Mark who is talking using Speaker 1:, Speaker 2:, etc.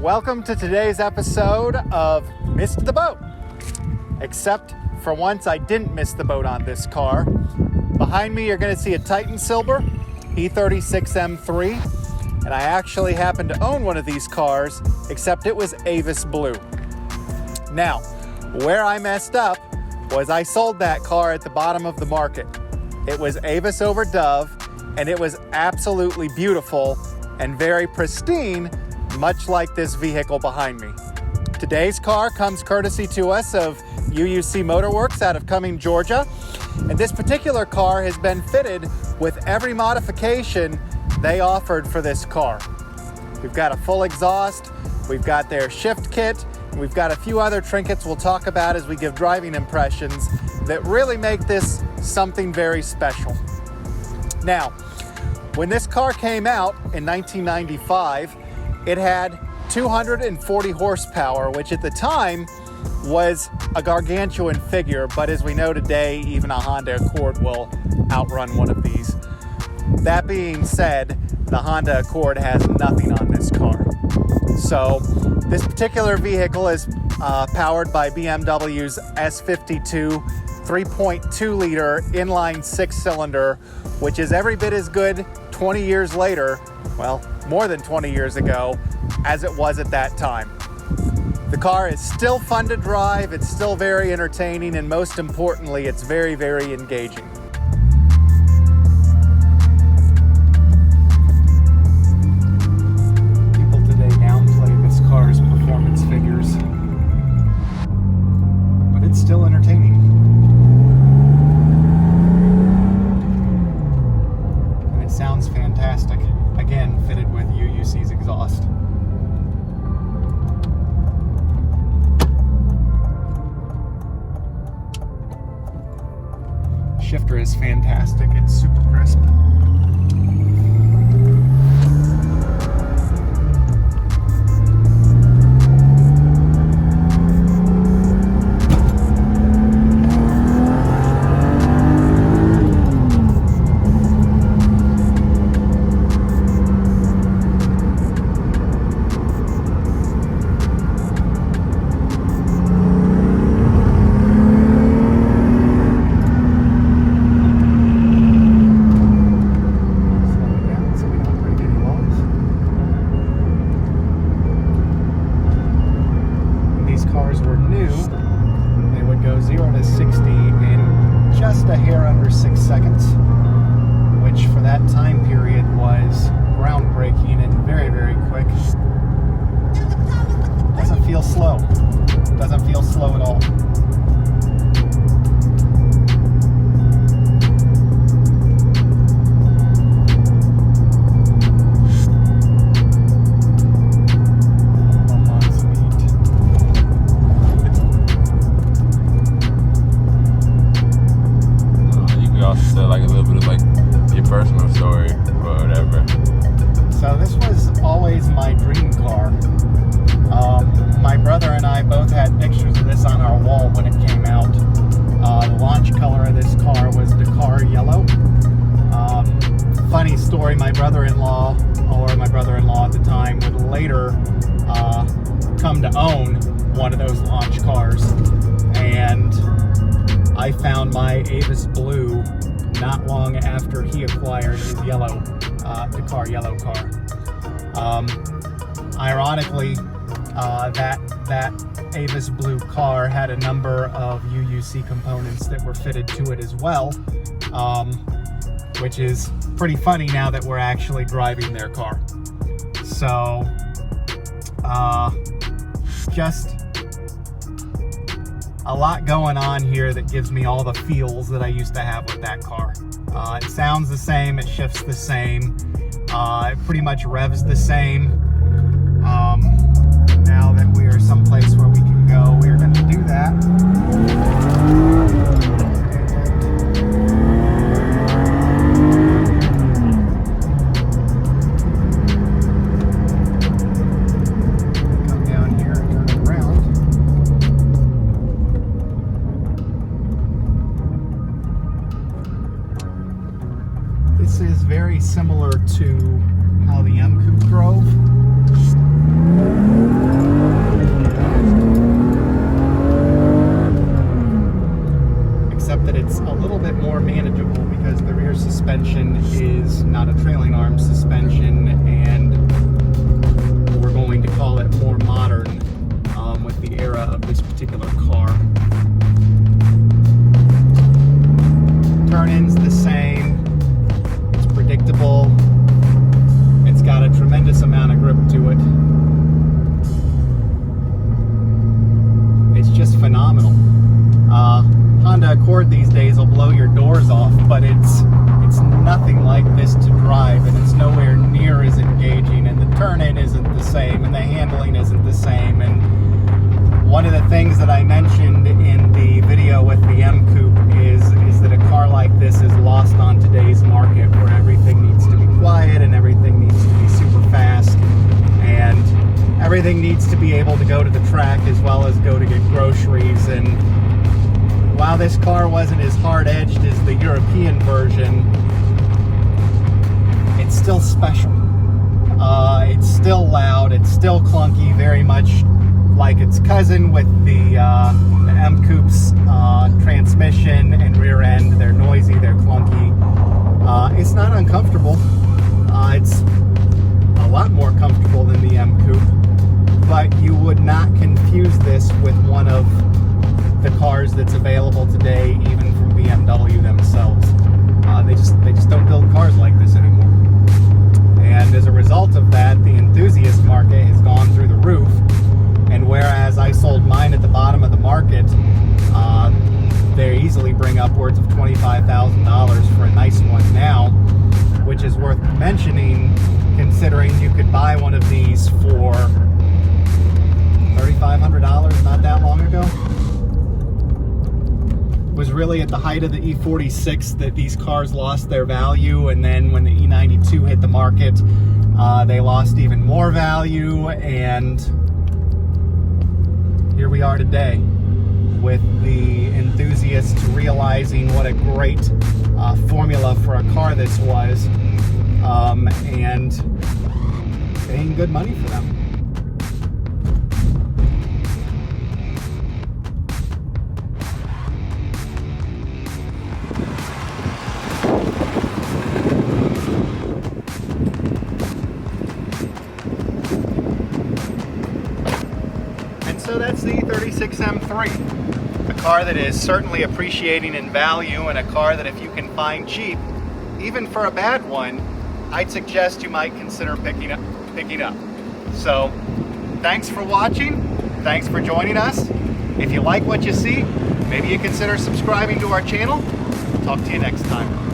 Speaker 1: Welcome to today's episode of Missed the Boat. Except for once I didn't miss the boat on this car. Behind me you're going to see a Titan Silver E36 M3, and I actually happen to own one of these cars, except it was Avis Blue. Now, where I messed up was I sold that car at the bottom of the market. It was Avis over Dove, and it was absolutely beautiful and very pristine, much like this vehicle behind me. Today's car comes courtesy to us of UUC Motorworks out of Cumming, Georgia. And this particular car has been fitted with every modification they offered for this car. We've got a full exhaust, we've got their shift kit, and we've got a few other trinkets we'll talk about as we give driving impressions that really make this something very special. Now, when this car came out in 1995, it had 240 horsepower, which at the time was a gargantuan figure, but as we know today, even a Honda Accord will outrun one of these. That being said, the Honda Accord has nothing on this car. So this particular vehicle is powered by BMW's S52 3.2 liter inline 6-cylinder, which is every bit as good 20 years later, well, more than 20 years ago, as it was at that time. The car is still fun to drive, it's still very entertaining, and most importantly, it's very, very engaging. People today downplay this car's performance figures, but it's still entertaining. And it sounds fantastic. Again, fitted with UUC's exhaust. Shifter is fantastic, it's super crisp. Cars were new, they would go 0 to 60 in just a hair under 6 seconds, which for that time period was groundbreaking and very, very quick. Doesn't feel slow. Doesn't feel slow at all.
Speaker 2: Like a little bit of like your personal story or whatever.
Speaker 1: So this was always my dream car. My brother and I both had pictures of this on our wall when it came out. The launch color of this car was Dakar yellow. Funny story, my brother-in-law at the time would later come to own one of those launch cars, and I found my Avis Blue not long after he acquired his yellow Dakar yellow car. Ironically, that Avis Blue car had a number of UUC components that were fitted to it as well, which is pretty funny now that we're actually driving their car. So, just a lot going on here that gives me all the feels that I used to have with that car. It sounds the same, it shifts the same, it pretty much revs the same. Now that we are someplace where we can go, we're going to do that. Come down here and turn around. This is very similar to how the M3 drove. more manageable because the rear suspension is not a trailing arm suspension, and we're going to call it more modern with the era of this particular car. Turn-in's the same. It's predictable. It's got a tremendous amount of grip to it. It's just phenomenal. Honda Accord these days will blow your doors off, but it's nothing like this to drive, and it's nowhere near as engaging, and the turn-in isn't the same, and the handling isn't the same. And one of the things that I mentioned in the video with the M Coupe is that a car like this is lost on today's market, where everything needs to be quiet and everything needs to be super fast, and everything needs to be able to go to the track as well as go to get groceries. And while this car wasn't as hard-edged as the European version, it's still special. It's still loud, it's still clunky, very much like its cousin with the M Coupe's transmission and rear end. They're noisy, they're clunky. It's not uncomfortable. It's a lot more comfortable than the M Coupe, but you would not confuse this with one of the cars that's available today, even from BMW themselves. They just don't build cars like this anymore. And as a result of that, the enthusiast market has gone through the roof. And whereas I sold mine at the bottom of the market, they easily bring upwards of $25,000 for a nice one now, which is worth mentioning considering you could buy one of these for $3,500 not that long ago. It was really at the height of the E46 that these cars lost their value, and then when the E92 hit the market, they lost even more value, and here we are today with the enthusiasts realizing what a great formula for a car this was, and paying good money for them. So that's the E36 M3, a car that is certainly appreciating in value, and a car that if you can find cheap, even for a bad one, I'd suggest you might consider picking up. So thanks for watching, thanks for joining us. If you like what you see, maybe you consider subscribing to our channel. Talk to you next time.